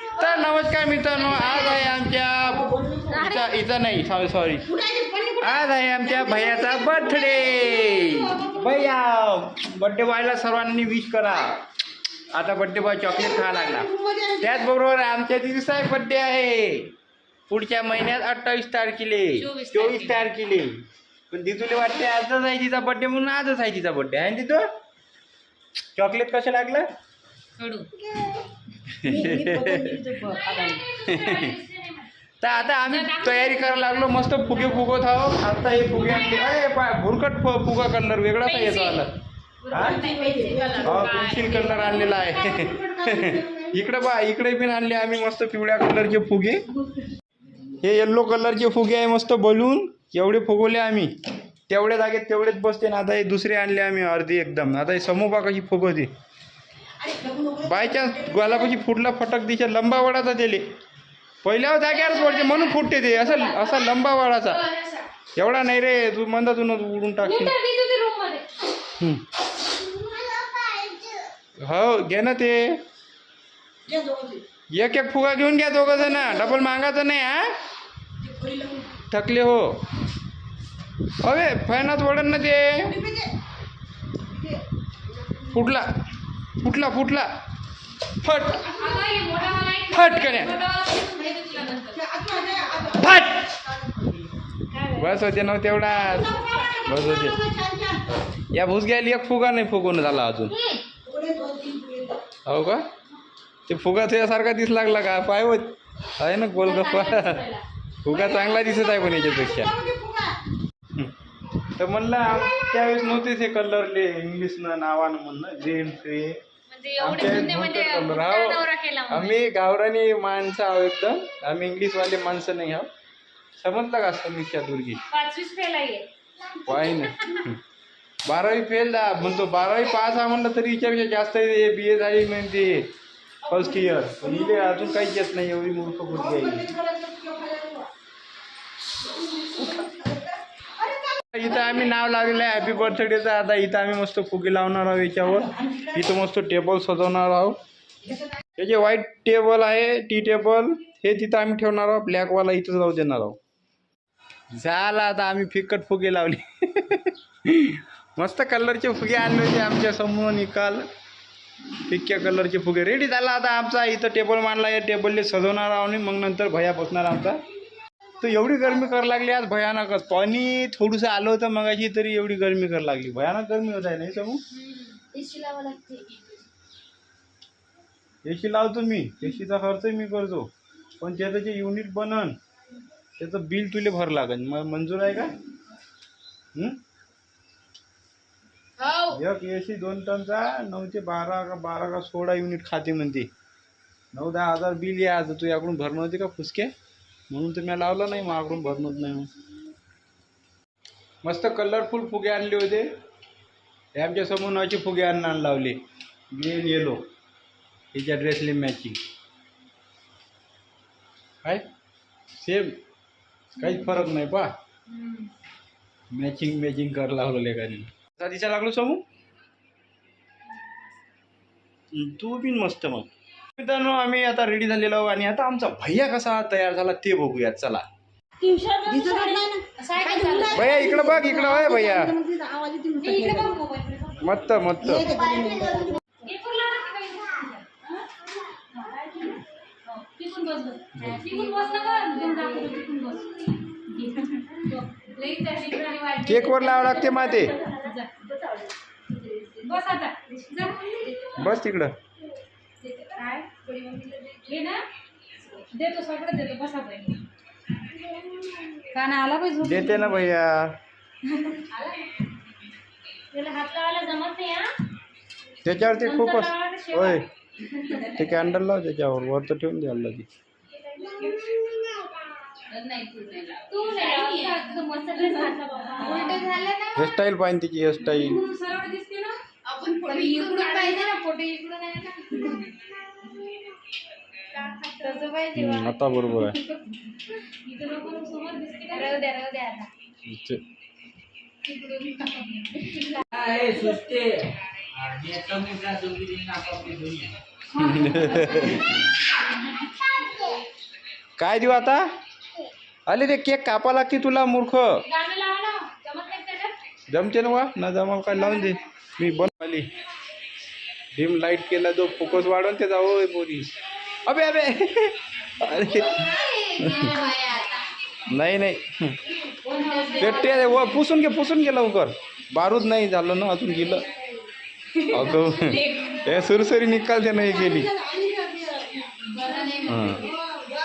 तर नमस्कार मित्रांनो, आज आहे आमच्या इथं नाही सॉरी आज आहे आमच्या भैयाचा बर्थडे. भैया बर्थडे बॉयला सर्वांनी विश करा. आता बर्थडे बॉय चॉकलेट खावा लागला. त्याचबरोबर आमच्या दिवसा बर्थडे आहे पुढच्या महिन्यात 28 तारखेले 24 तारखेले. पण दिदूले वाटते आजच आहे तिचा बर्थडे म्हणून आजच आहे तिचा बर्थडे आहे. तिथं चॉकलेट कसं लागलं तर आता आम्ही तयारी करायला लागलो. मस्त फुगे फुगत आहो. आता हे फुगे आणले. अरे भुरकट फुगा कलर वेगळाच आहे येतो आला. हा पेन्सिल कलर आणलेला आहे. इकडे बा इकडे पण आणले आम्ही मस्त पिवळ्या कलरचे फुगे. हे येल्लो कलरचे फुगे आहे मस्त बलून. एवढे फुगवले आम्ही तेवढ्या जागेत तेवढेच बसते ना. आता हे दुसरे आणले आम्ही अर्धी एकदम. आता हे समोबा कशी फुगवते बायचान्स गुलाबाची फुटला फटक दिशा लंबा वडाचा दिले पहिल्या जाग्यावरच पडते म्हणून फुटते ते. असं असा लंबा वडाचा एवढा नाही रे. तू मंदातून उडून टाकशील. हो घे ना ते एक एक फुगा घेऊन घ्या दोघं जण. डबल मागायचं नाही हा. थकले हो. अरे फॅनात वडन ना ते. फुटला फुटला फुटला फट फट कऱ्या फट. बस होते ना तेवढा बस होते. या भुसग्याला एक फुगा नाही फुगवून झाला अजून. हो का ते फुगा तुझ्यासारखा दिस लागला का. पाय होत आहे ना गोलगप्पा. फुगा चांगला दिसत आहे पण याच्यापेक्षा. तर म्हणलं त्यावेळेस नव्हते ते कलरले इंग्लिशनं नावानं म्हणणं ग्रीन फ्री कलर. हो आम्ही गावरानी माणसं आहोत एकदम. आम्ही इंग्लिशवाले माणसं नाही आहोत. समजलं का समीक्षा दुर्गी. 5वीच फेल आहे पाय ना 12वी फेल म्हणतो. 12वी पास आहे म्हणलं तरी हिच्यापेक्षा जास्त BA झाली म्हणते फर्स्ट इयर. पण इथे अजून काहीच येत नाही. एवढी मूर्ख बुद्धी आहे. इथं आम्ही नाव लावलेलं आहे हॅपी बर्थडेचं. आता इथं आम्ही मस्त फुगे लावणार आहोत याच्यावर. इथं मस्त टेबल सजवणार आहोत. त्याचे व्हाईट टेबल आहे टी टेबल. हे तिथं आम्ही ठेवणार आहोत. ब्लॅकवाला इथंच लावून देणार आहोत. झाला आता आम्ही फिकट फुगे लावले. मस्त कलरचे फुगे आणले होते आमच्या समोर निकाल. फिक्या कलरचे फुगे रेडी झाला. आता आमचा इथं टेबल मांडला. या टेबलले सजवणार आहोत आणि मग नंतर भैया बसणार आमचा. तर एवढी गरमी करायला लागली आज भयानकच. पाणी थोडंसं आलं होतं मगाशी तरी एवढी गरमी करायला लागली. भयानक गरमी होत आहे नाही समू. AC लावतो मी. ACचा खर्च मी करतो पण त्याचं जे युनिट बनन त्याचं बिल तुले भर लागेल. मंजूर आहे का. एक AC 2 टनचा 9 ते 12 का 16 युनिट खाते म्हणते. 9-10 हजार बिल या. आता तू याकडून भरणं होते का फुसके म्हणून तर मी लावलं नाही. मागून भरणंच नाही. मस्त कलरफुल फुगे आणले होते. हे आमच्या समोर नावाचे फुगे आणायला लावले ग्रीन येलो. हिच्या ड्रेसले मॅचिंग काय सेम काहीच फरक नाही पा. मॅचिंग करायला लावलं लेखाने. दिसा लागलो समू तू बिन मस्त. मग मित्रांनो आम्ही आता रेडी झालेलो आहोत आणि आता आमचा भैया कसा तयार झाला ते बघूयात. चला भैया इकडं बघ. इकडं आहे भैया मस्त मस्त. केक वर लावा लागते माते. बस तिकडं देते ना भैया. त्याच्यावर ते खूपच होय. ते कॅन्डल लाव त्याच्यावर. वर तर ठेवून द्यायला ती. हेअरस्टाईल पाहिजे तिची हेअरस्टाईल. आता बरोबर आहे. काय देऊ आता? अरे ते केक कापा लागते तुला मूर्ख. जमते ना वा ना जमाल काय लावून दे. मी बनवली डिम लाईट केला जो फोकस वाढवून ते जाऊ बोरी. अबे अबे अरे नाही नाही पेट्टे व पुसून घे लवकर. बारूद नाही झालं ना अजून गेलं. अगं हे सुरसरी निकालते नाही गेली.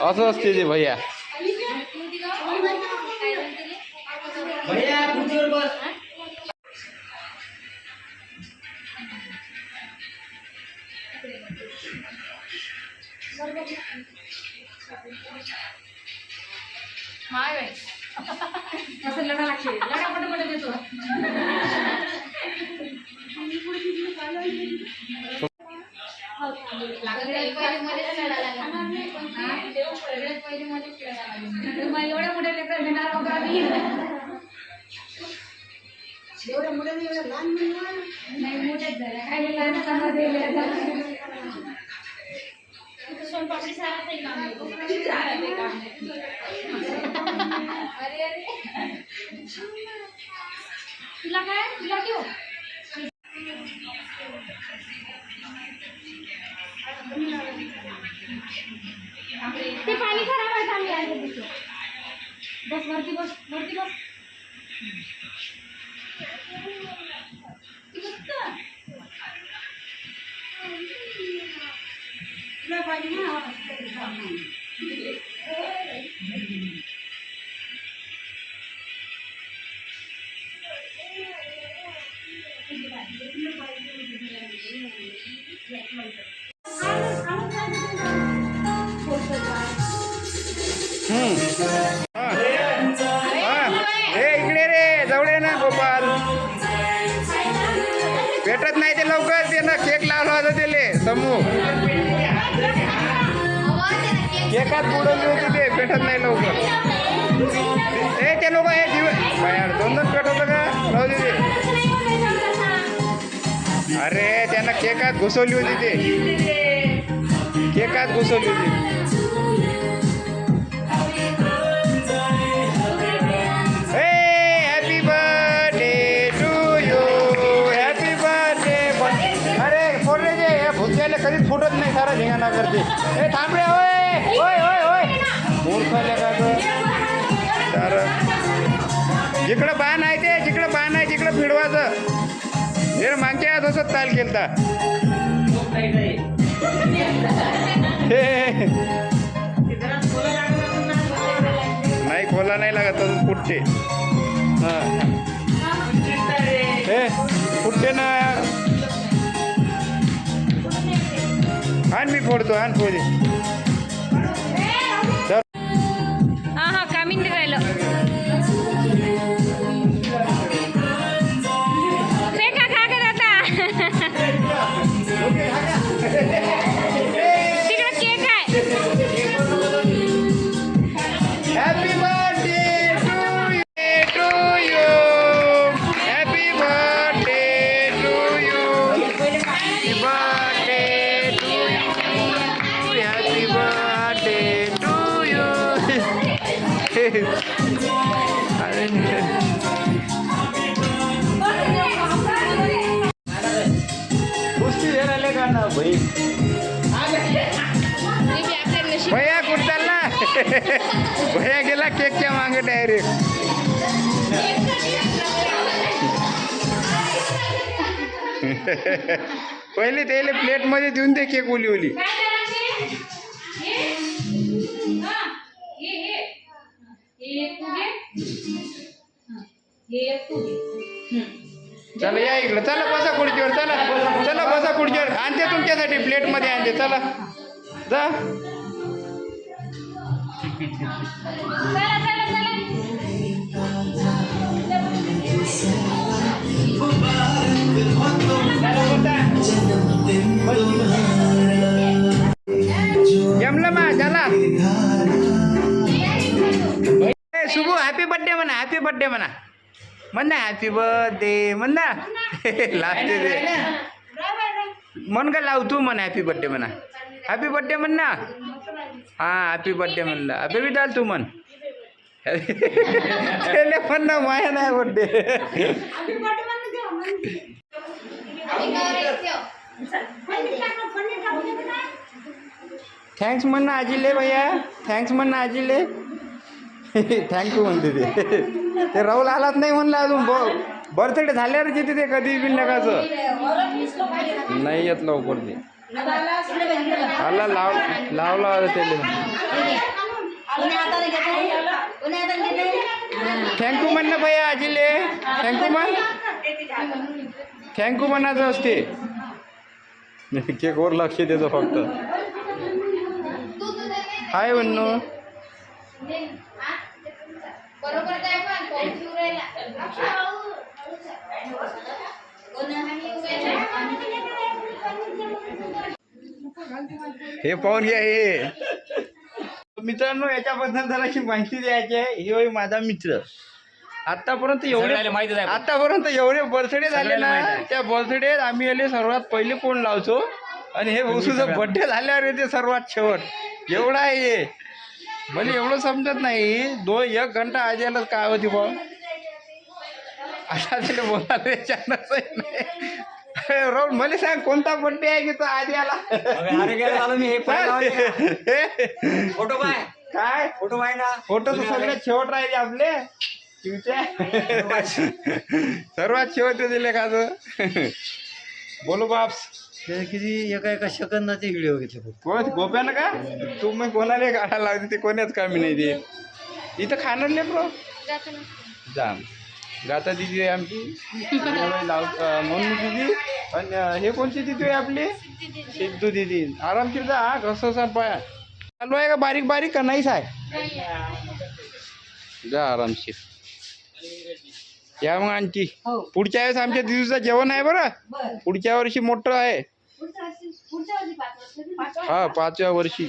असं असते ते भैया. असं लढा लागते लढा पटापट देतो. एवढ्या मोठ्या लेकर घेणार होता आम्ही. एवढ्या मोठ्या नाही मोठ्याच झाल्या काय लहान सोनपापडी सारा तुला काय तुला देऊ ते पाणी खराब आहे. आम्ही आले तिथे बस वरती बस वरती बस. इकडे रे जवळ ना गोपाल. भेटत नाही ते लवकर. ते ना केक लावला होता त्याले समूह केकात बुडवली होती ते. भेटत नाही लवकर. हे ते लोक हे दिवस दोन पेटवतं का राहू दे ते. अरे त्यांना केकात घुसवली होती ते. केकात घुसवली होती. Happy birthday to you. Happy birthday. अरे फोड रे जे भुसक्याला कधीच फुटत नाही. सारा धिंगाणा करते. हे थांबडे होय होय होय होय मूर्खाले का तर जिकडं बाण आहे ते जिकडं बाण आहे तिकडं फिरवायचं. हे मागच्या आज असंच चाल केलता. नाही खोला नाही लागत तसंच फुटते. हां हे फुटते ना. आण मी फोडतो. आण फोडे. हा कामीन राहिलं. फेका खा कर आता. तिकडे केक आहे. Happy birthday to you. Happy birthday to you. Happy birthday to you. Happy birthday to you. कुस्ती राहिले का ना भाई. भैया कुठं चालला. भैया गेला केकच्या मागे डायरेक्ट. पहिले त्याला प्लेटमध्ये देऊन दे केक ओली ओली. चला या इकडं. चला बसा खुर्चीवर. चला चला बसा खुर्चीवर. आणते तुमच्यासाठी प्लेटमध्ये आणते. चला जा. जमलं मा चला. शुभू हॅपी बर्थडे म्हणा. हॅपी बर्थडे म्हणा. म्हण ना हॅपी बर्थडे म्हण ना. लास्ट दे म्हण का लाव तू म्हणा. हॅपी बर्थडे म्हणा. हॅपी बर्थडे म्हण ना. हां हॅपी बर्थडे म्हणलं अबे बी डाल तू म्हण त्याने पण ना माया नाही बर्थडे थँक्स म्हण ना आजीले भैया थँक्स म्हण ना आजीले थँक्यू म्हणते ते राहुल आलाच नाही म्हणलं अजून बर्थडे झाल्यावर येते ते कधी बी नकाचं नाही येत लवकर ते आला लावला त्याला थँक्यू म्हण ना भैया आजीले थँक्यू म्हण थँक्यू म्हणायचं असते केकवर लक्ष द्यायचं फक्त हाय म्हणू हे पाहून घ्या हे मित्रांनो याच्याबद्दल जराशी माहिती द्यायची आहे हे होय माझा मित्र आतापर्यंत एवढे बर्थडे झाले ना त्या बर्थडे आम्ही याले सर्वात पहिले कोण लावतो आणि हे वसूचं बर्थडे झाल्यावर येते सर्वात शेवट एवढा आहे हे मला एवढं समजत नाही 1 घंटा आज यायला काय होती बा अशा त्याला बोलायला छानच आहे राहुल मला सांग कोणता बर्थडे आहे की तो आधी आला फोटो काय फोटो आहे ना फोटो तर सगळ्यात शेवट राहिले आपले सर्वात शेवट दिले का बोलो बाप्स किती एका सेकंदाचे व्हिडिओ घेतले कोण गोप्यानं का तू मग कोणाला काढायला लागते ते कोणाच कामी नाही ते इथं खाणार नाही ब्रो जा गाता दिदी आहे आमची म्हणून दिदी आणि हे कोणती दिदी आहे आपली सिद्धू दिदी आरामशीर जा हा घसा पाया चालू आहे का बारीक बारीक का नाहीच आहे जा आरामशीर या मग आणखी पुढच्या वेळेस आमच्या दिदीचं जेवण आहे बरं पुढच्या वर्षी मोठं आहे हा 5व्या वर्षी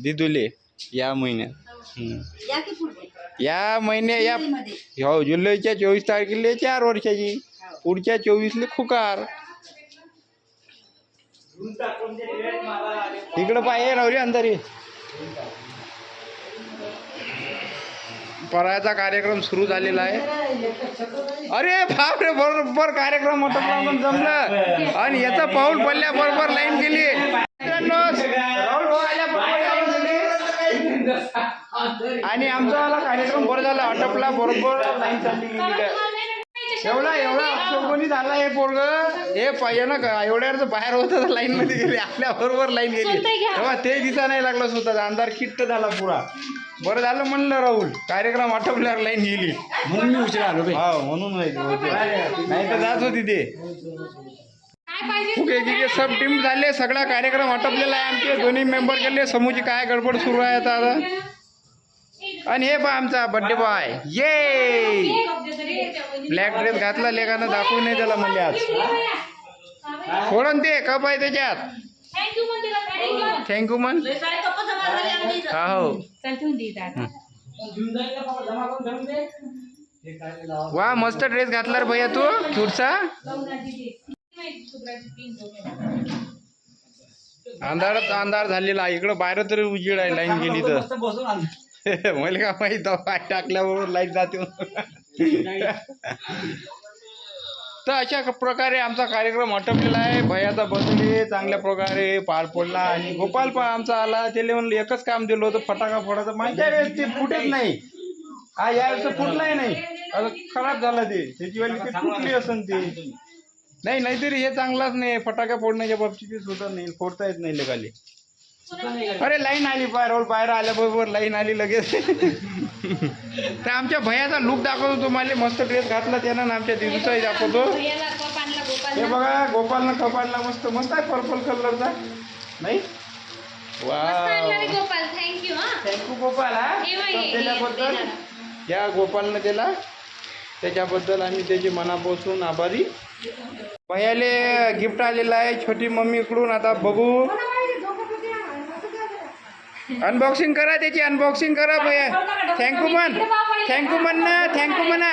दिदूले या महिन्यात या महिन्यात हो जुलैच्या 24 तारखेला 4 वर्षाची पुढच्या 24ला खुकार इकडं पाहिजे नवरी अंधारी परायचा कार्यक्रम सुरू झालेला आहे अरे बापरे बरोबर कार्यक्रम म्हणून जमलं आणि याचा पाऊल पडल्याबरोबर लाईन गेली आणि आमचा कार्यक्रम बरं झाला आटपला बरोबर लाईन चालली गेली एवढा कोणी झाला हे पोरग हे पाहिजे ना एवढ्या बाहेर होतं लाईन मध्ये गेली आपल्या बरोबर लाईन गेली तेव्हा ते दिसा नाही लागलं स्वतःचा अंधार किट्ट झाला पुरा बरं झालं म्हणलं राहुल कार्यक्रम आटपल्यावर लाईन गेली म्हणून मी उशीर आलो हा म्हणून नाही तर जात होती ते ओके सब टीम झाले सगळा कार्यक्रम आटपलेला आहे आमचे दोन्ही मेंबर गेले समूहची काय गडबड सुरू आहे आता आणि हे पहा आमचा बर्थडे बॉय ये ब्लॅक ड्रेस घातला लेखानं दाखवून नाही त्याला म्हणजे आज फोडून ते कप आहे त्याच्यात थँक्यू म्हण हा हो वा मस्त ड्रेस घातला रे भैया तू क्यूटचा अंधार झालेला इकडं बाहेर तरी उजेड आहे लाईन गेली तर मला का माहित टाकल्याबरोबर लाईट जाते तर अशा प्रकारे आमचा कार्यक्रम आटपलेला आहे भैयाचा बर्थडे चांगल्या प्रकारे पार पडला आणि गोपाल पण आमचा आला त्याला म्हणलं एकच काम दिलं होतं फटाका फोडायचं माझ्या वेळेस ते फुटेच नाही हा यावेळेस फुटलाय नाही आता खराब झालं ते त्याची वेळी ते फुटली असन ते नाहीतरी हे चांगलाच नाही फटाका फोडण्याच्या बाबतीत सुद्धा नाही फोडता येत नाही लगाले अरे लाईन आली बाहेर आल्याबरोबर लाईन आली लगेच तर आमच्या भैयाचा लुक दाखवतो तुम्हाला मस्त ड्रेस घातला त्यानं आणि आमच्या दिदूचाही दाखवतो हे बघा गोपालनं कप आणला मस्त मस्त आहे पर्पल कलरचा नाही वा थँक्यू गोपाल हा त्याच्याबद्दल या गोपालनं त्याला त्याच्याबद्दल आम्ही त्याची मनापासून आभारी भैयाले गिफ्ट आलेलं आहे छोटी मम्मीकडून आता बघू अनबॉक्सिंग करा त्याची अनबॉक्सिंग करा भैया थँक्यू म्हण ना थँक्यू म्हणा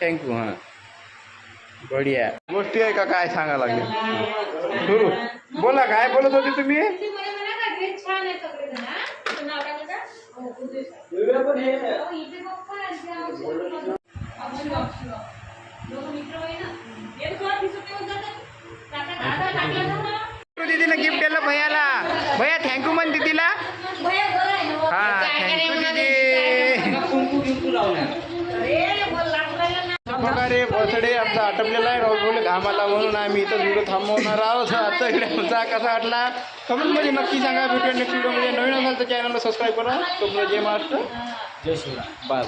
थँक्यू हां बढिया गोष्टी आहे का काय सांगा लागेल सुरू बोला काय बोलत होते तुम्ही सगळेजण, हा? तुझं नाव टाकलं का? हो, उद्देश. हो, इथे पप्पा आणि ते अक्षु. दोघं मित्र होय ना? एक जोड दिसत येऊन जातात. काका टाकलं ना? दीदीनं गिफ्ट दिलं भैयाला. भैया थँक्यू म्हण दीदीला. भैया बरं आहे ना? हा थँक्यू दीदी. अरे, बोल लागू राहिला ना. अशा प्रकारे बर्थडे आमचा आटपलेला आहे. राहुल बोलले घाम आला म्हणून आम्ही इथं व्हिडिओ थांबवणार आहोत. आजचा व्हिडिओ आमचा कसा वाटला कमेंटमध्ये नक्की सांगा. भेटूया नेक्स्ट व्हिडिओमध्ये. नवीन असाल तर चॅनलला सबस्क्राईब करा. तुम्हाला जय महाराष्ट्र, जय शिवराय. बाय.